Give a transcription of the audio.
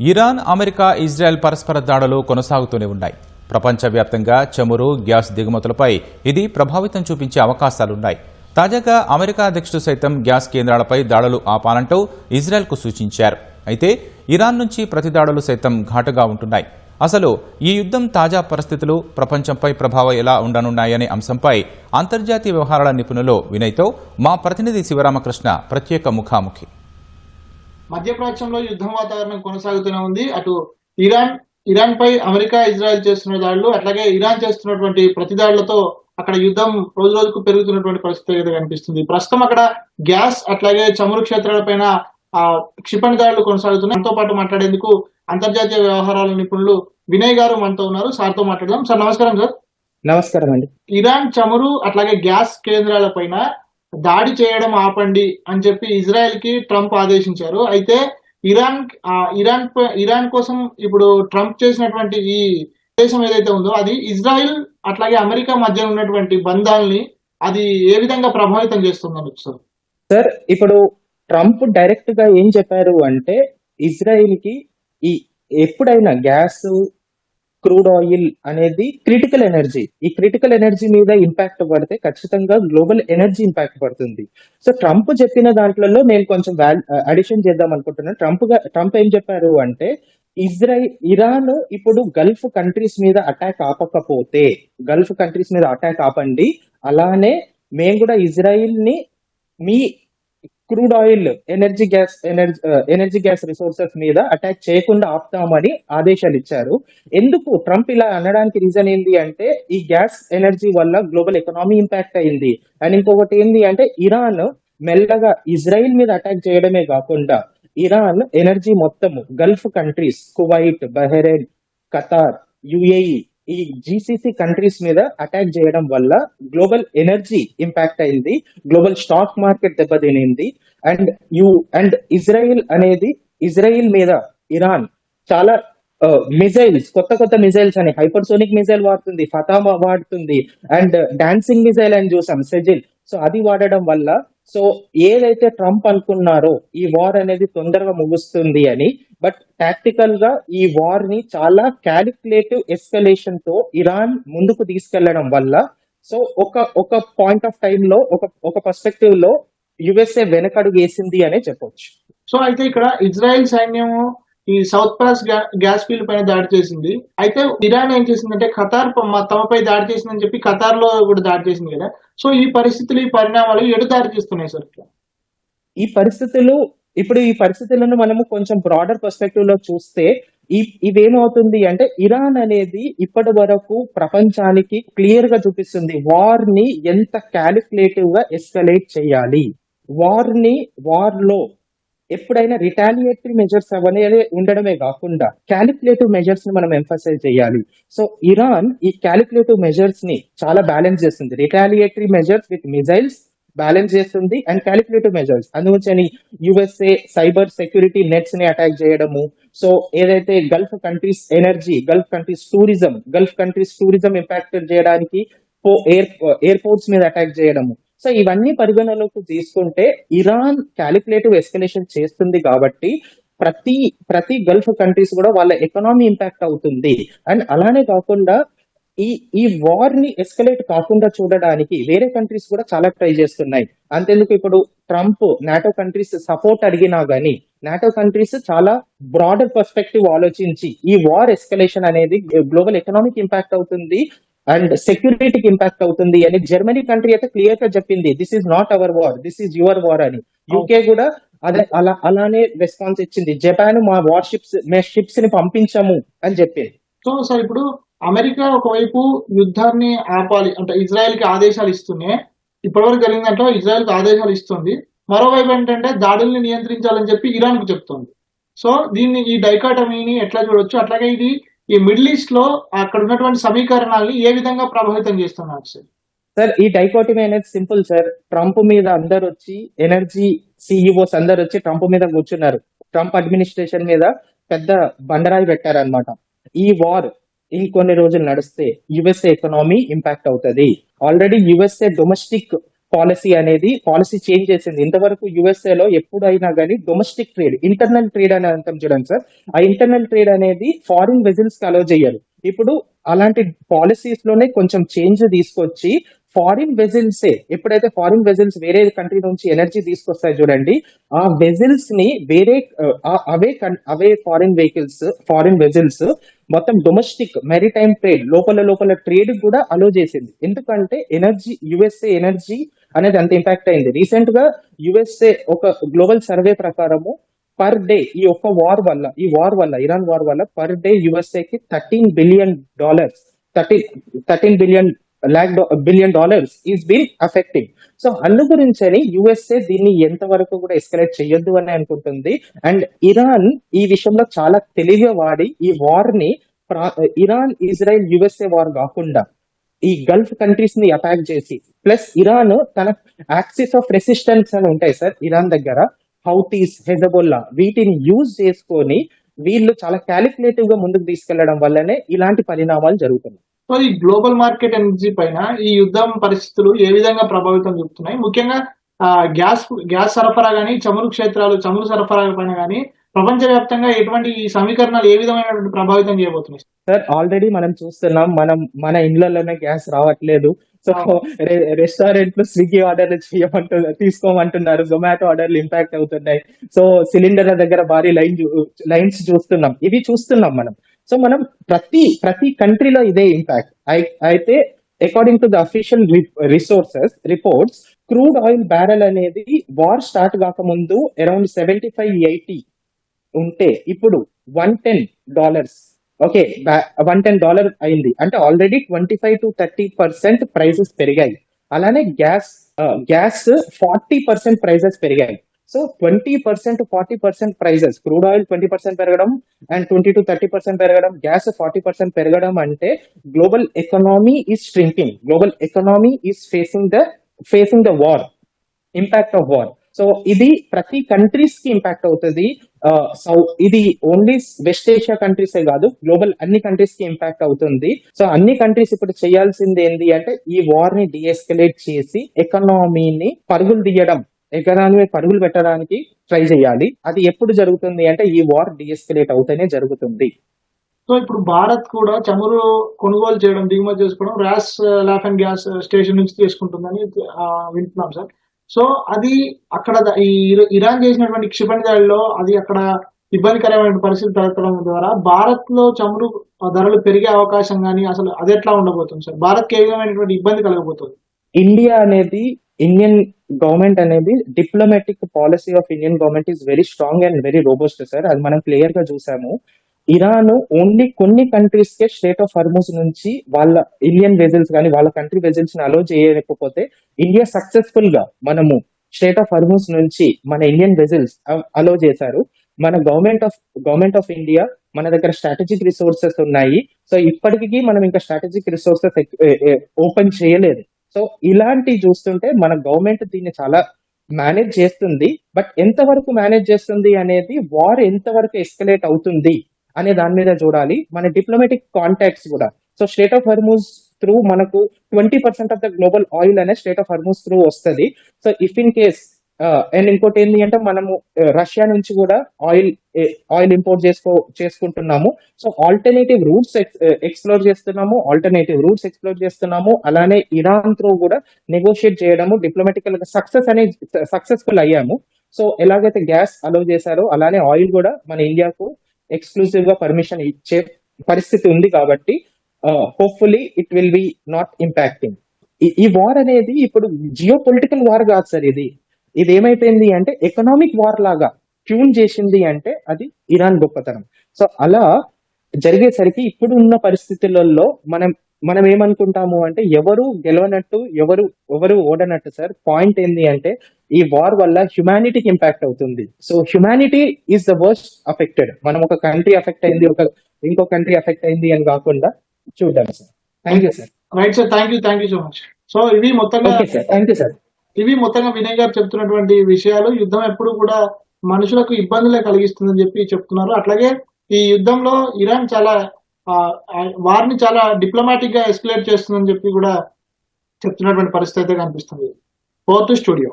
Iran, America, Israel పరస్పర దాడులు కొనసాగుతూనే ఉన్నాయి. ప్రపంచవ్యాప్తంగా చమురు, గ్యాస్ దిగుమతులపై ఇది ప్రభావితం చూపించే అవకాశాలున్నాయి. తాజాగా అమెరికా అధ్యక్షుడు సైతం గ్యాస్ కేంద్రాలపై దాడులు ఆపాలంటూ ఇజ్రాయెల్కు సూచించారు. అయితే ఇరాన్ నుంచి ప్రతి దాడులు సైతం ఘాటుగా ఉంటున్నాయి. అసలు ఈ యుద్ధం తాజా పరిస్థితులు ప్రపంచంపై ప్రభావం ఎలా ఉండనున్నాయనే అంశంపై అంతర్జాతీయ వ్యవహారాల నిపుణులు వినయ్తో మా ప్రతినిధి శివరామకృష్ణ ప్రత్యేక ముఖాముఖి. మధ్యప్రాచ్యంలో యుద్ధం వాతావరణం కొనసాగుతూనే ఉంది. అటు ఇరాన్ పై అమెరికా, ఇజ్రాయెల్ చేస్తున్న దాడులు, అట్లాగే ఇరాన్ చేస్తున్నటువంటి ప్రతి దాడులతో అక్కడ యుద్ధం రోజు రోజుకు పెరుగుతున్నటువంటి పరిస్థితి కనిపిస్తుంది. ప్రస్తుతం అక్కడ గ్యాస్ అట్లాగే చమురు క్షేత్రాలపైన క్షిపణి దాడులు కొనసాగుతున్నాయి. మనతో పాటు మాట్లాడేందుకు అంతర్జాతీయ వ్యవహారాల నిపుణులు వినయ్ గారు మనతో ఉన్నారు. సార్తో మాట్లాడదాం. సార్ నమస్కారం. సార్ నమస్కారం అండి. ఇరాన్ చమురు అట్లాగే గ్యాస్ కేంద్రాలపైన దాడి చేయడం ఆపండి అని చెప్పి ఇజ్రాయెల్ కి ట్రంప్ ఆదేశించారు. అయితే ఇరాన్ కోసం ఇప్పుడు ట్రంప్ చేసినటువంటి ఈ దేశం ఏదైతే ఉందో అది ఇజ్రాయెల్ అట్లాగే అమెరికా మధ్య ఉన్నటువంటి బంధాలని అది ఏ విధంగా ప్రభావితం చేస్తుందని సార్ ఇప్పుడు ట్రంప్ డైరెక్ట్ గా ఏం చెప్పారు అంటే ఇజ్రాయెల్ కి ఈ ఎప్పుడైనా గ్యాస్, క్రూడ్ ఆయిల్ అనేది క్రిటికల్ ఎనర్జీ. ఈ క్రిటికల్ ఎనర్జీ మీద ఇంపాక్ట్ పడితే ఖచ్చితంగా గ్లోబల్ ఎనర్జీ ఇంపాక్ట్ పడుతుంది. సో ట్రంప్ చెప్పిన దాంట్లో నేను కొంచెం అడిషన్ చేద్దాం అనుకుంటున్నాను. ట్రంప్ ఏం చెప్పారు అంటే ఇరాన్ ఇప్పుడు గల్ఫ్ కంట్రీస్ మీద అటాక్ ఆపకపోతే గల్ఫ్ కంట్రీస్ మీద అటాక్ ఆపండి, అలానే మేము కూడా ఇజ్రాయిల్ ని మీ crude oil, energy gas resources మీద అటాక్ చేయకుండా ఆపుతామని ఆదేశాలు ఇచ్చారు. ఎందుకు ట్రంప్ ఇలా అనడానికి రీజన్ ఏంటి అంటే ఈ గ్యాస్ ఎనర్జీ వల్ల గ్లోబల్ ఎకనామీ ఇంపాక్ట్ అయింది. అండ్ ఇంకొకటి ఏంటి అంటే ఇరాన్ మెల్లగా ఇజ్రాయిల్ మీద అటాక్ చేయడమే కాకుండా ఇరాన్ ఎనర్జీ మొత్తము Gulf countries, Kuwait, Bahrain, Qatar, UAE, ఈ జీసీసీ కంట్రీస్ మీద అటాక్ చేయడం వల్ల గ్లోబల్ ఎనర్జీ ఇంపాక్ట్ అయింది, గ్లోబల్ స్టాక్ మార్కెట్ దెబ్బతినింది. అండ్ ఇజ్రాయిల్ మీద ఇరాన్ చాలా మిజైల్స్, కొత్త మిజైల్స్ అని హైపర్సోనిక్ మిజైల్ వాడుతుంది, ఫతామా వాడుతుంది, అండ్ డాన్సింగ్ మిజైల్ అని చూసాం, సెజిల్. సో అది వాడడం వల్ల సో ఏదైతే ట్రంప్ అనుకున్నారో ఈ వార్ అనేది తొందరగా ముగుస్తుంది అని, బట్ టాక్టికల్ గా ఈ వార్ ని చాలా క్యాలిక్యులేటివ్ ఎస్కలేషన్ తో ఇరాన్ ముందుకు తీసుకెళ్లడం వల్ల సో ఒక పాయింట్ ఆఫ్ టైమ్ లో ఒక పర్స్పెక్టివ్ లో యుఎస్ఏ వెనకడుగు వేసింది అనే చెప్పొచ్చు. సో అయితే ఇక్కడ ఇజ్రాయెల్ సైన్యం ఈ సౌత్ పాస్ గ్యాస్ ఫీల్డ్ పైన దాడి చేసింది. అయితే ఇరాన్ ఏం చేసిందంటే ఖతార్ తమపై దాడి చేసిందని చెప్పి ఖతార్ లో కూడా దాడి చేసింది కదా. సో ఈ పరిస్థితులు, ఈ పరిణామాలు ఎటు దారి తీస్తున్నాయి సార్? ఈ పరిస్థితులను మనము కొంచెం బ్రాడర్ పర్స్పెక్టివ్ లో చూస్తే ఇవేమవుతుంది అంటే ఇరాన్ అనేది ఇప్పటి వరకు ప్రపంచానికి క్లియర్ గా చూపిస్తుంది వార్ ని ఎంత క్యాలిక్యులేటివ్ గా ఎస్కలేట్ చేయాలి. వార్ లో ఎప్పుడైనా రిటాలియేటరీ మెజర్స్ అవనేది ఉండడమే కాకుండా క్యాలిక్యులేటివ్ మెజర్స్ ని మనం ఎంఫసైజ్ చేయాలి. సో ఇరాన్ ఈ క్యాలిక్యులేటివ్ మెజర్స్ ని చాలా బ్యాలెన్స్ చేస్తుంది. Retaliatory measures with missiles balance చేస్తుంది అండ్ క్యాలిక్యులేటివ్ మెజర్స్. అందువచ్చని యుఎస్ఏ సైబర్ సెక్యూరిటీ నెట్స్ ని అటాక్ చేయడము, సో ఏదైతే Gulf countries energy, Gulf countries tourism impact చేయడానికి ఎయిర్పోర్ట్స్ మీద అటాక్ చేయడము. సో ఇవన్నీ పరిగణలోకి తీసుకుంటే ఇరాన్ క్యాలిక్యులేటివ్ ఎస్కలేషన్ చేస్తుంది కాబట్టి ప్రతి గల్ఫ్ కంట్రీస్ కూడా వాళ్ళ ఎకనామీ ఇంపాక్ట్ అవుతుంది. అండ్ అలానే కాకుండా ఈ వార్ ని ఎస్కలేట్ కాకుండా చూడడానికి వేరే కంట్రీస్ కూడా చాలా ట్రై చేస్తున్నాయి. అంతేందుకు ఇప్పుడు ట్రంప్ నాటో కంట్రీస్ సపోర్ట్ అడిగినా గానీ నాటో కంట్రీస్ చాలా బ్రాడర్ పర్స్పెక్టివ్ ఆలోచించి ఈ వార్ ఎస్కలేషన్ అనేది గ్లోబల్ ఎకనామిక్ ఇంపాక్ట్ అవుతుంది అండ్ సెక్యూరిటీకి ఇంపాక్ట్ అవుతుంది అని జర్మనీ కంట్రీ అయితే క్లియర్ గా చెప్పింది, this is not our war, this is your war అని. యూకే కూడా అలానే రెస్పాన్స్ ఇచ్చింది, జపాన్ మా షిప్స్ ని పంపించము అని చెప్పింది. సో సార్ ఇప్పుడు అమెరికా ఒకవైపు యుద్ధాన్ని ఆపాలి అంటే ఇజ్రాయెల్ కి ఆదేశాలు ఇస్తూనే, ఇప్పటివరకు జరిగిన దాంట్లో ఇజ్రాయెల్ కి ఆదేశాలు ఇస్తుంది, మరోవైపు ఏంటంటే దాడుల్ని నియంత్రించాలని చెప్పి ఇరాన్ కు చెప్తుంది. సో ఈ డైకాటమీని ఎట్లా చూడొచ్చు? అట్లాగే ఇది ఈ మిడిల్ ఈస్ట్ లో అక్కడ ఉన్నటువంటి సమీకరణాలని ఏ విధంగా ప్రభావితం చేస్తున్నారు సార్? ఈ డైకాటమీ అనేది సింపుల్ సార్. ట్రంప్ మీద అందరు వచ్చి ఎనర్జీ సిఇఓస్ అందరు వచ్చి ట్రంప్ మీద కూర్చున్నారు. ట్రంప్ అడ్మినిస్ట్రేషన్ మీద పెద్ద బండరాయి పెట్టారనమాట. ఈ వార్ ఇంకొన్ని రోజులు నడిస్తే యుఎస్ఏ ఎకనామీ ఇంపాక్ట్ అవుతుంది. Already USA domestic policy change చేసింది. ఇంతవరకు USA లో ఎప్పుడైనా కానీ డొమెస్టిక్ ట్రేడ్, ఇంటర్నల్ ట్రేడ్ అని అంటాం చూడండి సార్, ఆ ఇంటర్నల్ ట్రేడ్ అనేది ఫారిన్ వెజిల్స్ కి అలో చేయరు. ఇప్పుడు అలాంటి పాలసీస్ లోనే కొంచెం చేంజ్ తీసుకొచ్చి ఫారిన్ వెజిల్సే, ఎప్పుడైతే ఫారిన్ వెజిల్స్ వేరే కంట్రీ నుంచి ఎనర్జీ తీసుకొస్తాయి చూడండి, ఆ వెజిల్స్ ని అవే ఫారిన్ వెజిల్స్ మొత్తం డొమెస్టిక్ మెరిటైమ్ ట్రేడ్ లోపల ట్రేడ్ కూడా అలో చేసింది. ఎందుకంటే USA ఎనర్జీ అనేది అంత ఇంపాక్ట్ అయింది. రీసెంట్ గా USA ఒక గ్లోబల్ సర్వే ప్రకారము పర్ డే ఈ వార్ వల్ల ఇరాన్ వార్ వల్ల పర్ డే USA కి $13 billion, 13 billion dollars is been affecting. So అందు గురించి USA దీన్ని ఎంతవరకు కూడా ఎస్కలేట్ చేయొద్దు అని అనుకుంటుంది. అండ్ ఇరాన్ ఈ విషయంలో చాలా తెలివిగా వాడి ఈ వార్ ని ఇరాన్ ఇజ్రాయెల్ USA వార్ కాకుండా ఈ గల్ఫ్ కంట్రీస్ ని అటాక్ చేసి, ప్లస్ ఇరాన్ తన యాక్సిస్ ఆఫ్ రెసిస్టెన్స్ అని ఉంటాయి సార్ ఇరాన్ దగ్గర, హౌతీస్, హెజబొల్లా, వీటిని యూజ్ చేసుకొని వీళ్ళు చాలా క్యాలిక్యులేటివ్ గా ముందుకు తీసుకెళ్లడం వల్లనే ఇలాంటి పరిణామాలు జరుగుతున్నాయి. సో ఈ గ్లోబల్ మార్కెట్ ఎనర్జీ పైన ఈ యుద్ధం పరిస్థితులు ఏ విధంగా ప్రభావితం చూపుతున్నాయి? ముఖ్యంగా గ్యాస్ సరఫరా గానీ, చమురు సరఫరా పైన గానీ ప్రపంచవ్యాప్తంగా ఎటువంటి ఈ సమీకరణాలు ఏ విధమైనటువంటి ప్రభావితం చేయబోతున్నాయి? సార్ ఆల్రెడీ మనం చూస్తున్నాం, మన ఇండ్లలోనే గ్యాస్ రావట్లేదు. సో రెస్టారెంట్లు స్విగ్గీ ఆర్డర్లు తీసుకోమంటున్నారు, జొమాటో ఆర్డర్లు ఇంపాక్ట్ అవుతున్నాయి. సో సిలిండర్ల దగ్గర భారీ లైన్స్ చూస్తున్నాం, ఇవి చూస్తున్నాం మనం. సో మనం ప్రతి కంట్రీలో ఇదే ఇంపాక్ట్ అయితే. According to the official reports, crude oil barrel అనేది వార్ స్టార్ట్ కాకముందు అరౌండ్ 75-80 ఉంటే ఇప్పుడు $110, ఓకే, $110 అయింది. అంటే ఆల్రెడీ 25 to 30% ప్రైజెస్ పెరిగాయి. అలానే గ్యాస్ 40% ప్రైజెస్ పెరిగాయి. So 20% to 40% prices, crude oil 20% పెరగడం అండ్ 20 to 30% పెరగడం, గ్యాస్ 40% పెరగడం అంటే global economy is shrinking. Global economy is facing the war, impact of war. So ఇది ప్రతి కంట్రీస్ కి ఇంపాక్ట్ అవుతుంది. ఇది ఓన్లీ వెస్ట్ ఏషియా కంట్రీసే కాదు, గ్లోబల్ అన్ని కంట్రీస్ కి ఇంపాక్ట్ అవుతుంది. సో అన్ని కంట్రీస్ ఇప్పుడు చేయాల్సింది ఏంటి అంటే ఈ వార్ ని డిఎస్కలేట్ చేసి ఎకనామీ పరుగులు పెట్టడానికి ట్రై చేయాలి. అది ఎప్పుడు జరుగుతుంది అంటే ఈ వార్ డిఎస్కలేట్ అవుతేనే జరుగుతుంది. సో ఇప్పుడు భారత్ కూడా చమురు కొనుగోలు చేయడం, దిగుమతి చేసుకోవడం రాస్ లాఫెన్ గ్యాస్ స్టేషన్ నుంచి తీసుకుంటుందని వింటున్నాం సార్. సో అది అక్కడ ఈ ఇరాన్ చేసినటువంటి క్షిపణి దాడిలో అది అక్కడ ఇబ్బందికరమైన పరిస్థితి తలెత్తడం ద్వారా భారత్ లో చమురు ధరలు పెరిగే అవకాశం కానీ అసలు అది ఎట్లా ఉండబోతుంది సార్? భారత్ కి ఏ విధమైనటువంటి ఇబ్బంది కలగబోతుంది? ఇండియన్ గవర్నమెంట్ అనేది diplomatic policy of Indian government is very strong and very robust sir. అది మనం క్లియర్ గా చూసాము. ఇరాన్ ఓన్లీ కొన్ని countries K state of Hormuz నుంచి వాళ్ళ ఇండియన్ వెజల్స్ కానీ వాళ్ళ కంట్రీ వెజల్స్ ని అలో చేయకపోతే ఇండియా సక్సెస్ఫుల్ గా మనము స్టేట్ ఆఫ్ హర్మూజ్ నుంచి మన ఇండియన్ వెజల్స్ అలో చేశారు. మన గవర్నమెంట్ ఆఫ్ ఇండియా మన దగ్గర స్ట్రాటజిక్ రిసోర్సెస్ ఉన్నాయి. సో ఇప్పటికీ మనం ఇంకా స్ట్రాటజిక్ రిసోర్సెస్ ఓపెన్ చేయలేదు. సో ఇలాంటివి చూస్తుంటే మన గవర్నమెంట్ దీన్ని చాలా మేనేజ్ చేస్తుంది. బట్ ఎంతవరకు మేనేజ్ చేస్తుంది అనేది వార్ ఎంతవరకు ఎస్కలేట్ అవుతుంది అనే దాని మీద చూడాలి. మన డిప్లొమాటిక్ కాంటాక్ట్స్ కూడా. So state of Hormuz through మనకు 20% ఆఫ్ ద గ్లోబల్ ఆయిల్ అనే స్టేట్ ఆఫ్ హర్మూజ్ త్రూ వస్తుంది. So if in case and ఇంకోటి ఏంటి అంటే మనము రష్యా నుంచి కూడా ఆయిల్ ఇంపోర్ట్ చేసుకుంటున్నాము. సో ఆల్టర్నేటివ్ రూట్స్ ఎక్స్ప్లోర్ చేస్తున్నాము. అలానే ఇరాన్ త్రూ కూడా నెగోషియేట్ చేయడము డిప్లొమాటికల్ సక్సెస్ఫుల్ అయ్యాము. సో ఎలాగైతే గ్యాస్ అలౌ చేశారో అలానే ఆయిల్ కూడా మన ఇండియాకు ఎక్స్క్లూజివ్ గా పర్మిషన్ ఇచ్చే పరిస్థితి ఉంది. కాబట్టి hopefully it will be not impacting. ఈ వార్ అనేది ఇప్పుడు జియో పొలిటికల్ వార్ కాదు సార్. ఇది ఏమైపోయింది అంటే ఎకనామిక్ వార్ లాగా ట్యూన్ చేసింది అంటే అది ఇరాన్ గొప్పతనం. సో అలా జరిగేసరికి ఇప్పుడు ఉన్న పరిస్థితులలో మనం ఏమనుకుంటాము అంటే ఎవరు గెలవనట్టు ఎవరు ఓడనట్టు సార్. పాయింట్ ఏంది అంటే ఈ వార్ వల్ల హ్యుమానిటీకి ఇంపాక్ట్ అవుతుంది. So humanity is the worst affected. మనం ఒక కంట్రీ అఫెక్ట్ అయింది, ఇంకో కంట్రీ అఫెక్ట్ అయింది అని కాకుండా చూద్దాం sir. Thank you sir. Right sir, thank you so much. So ఇవి మొత్తంగా థ్యాంక్ యూ సార్. ఇవి మొత్తంగా వినయ్ గారు చెప్తున్నటువంటి విషయాలు. యుద్ధం ఎప్పుడు కూడా మనుషులకు ఇబ్బందులే కలిగిస్తుందని చెప్తున్నారు. అట్లాగే ఈ యుద్ధంలో ఇరాన్ చాలా వారిని చాలా డిప్లొమాటిక్ గా ఎస్కలేట్ చేస్తుందని చెప్పి కూడా చెప్తున్నటువంటి పరిస్థితి అయితే కనిపిస్తుంది. Over to studio.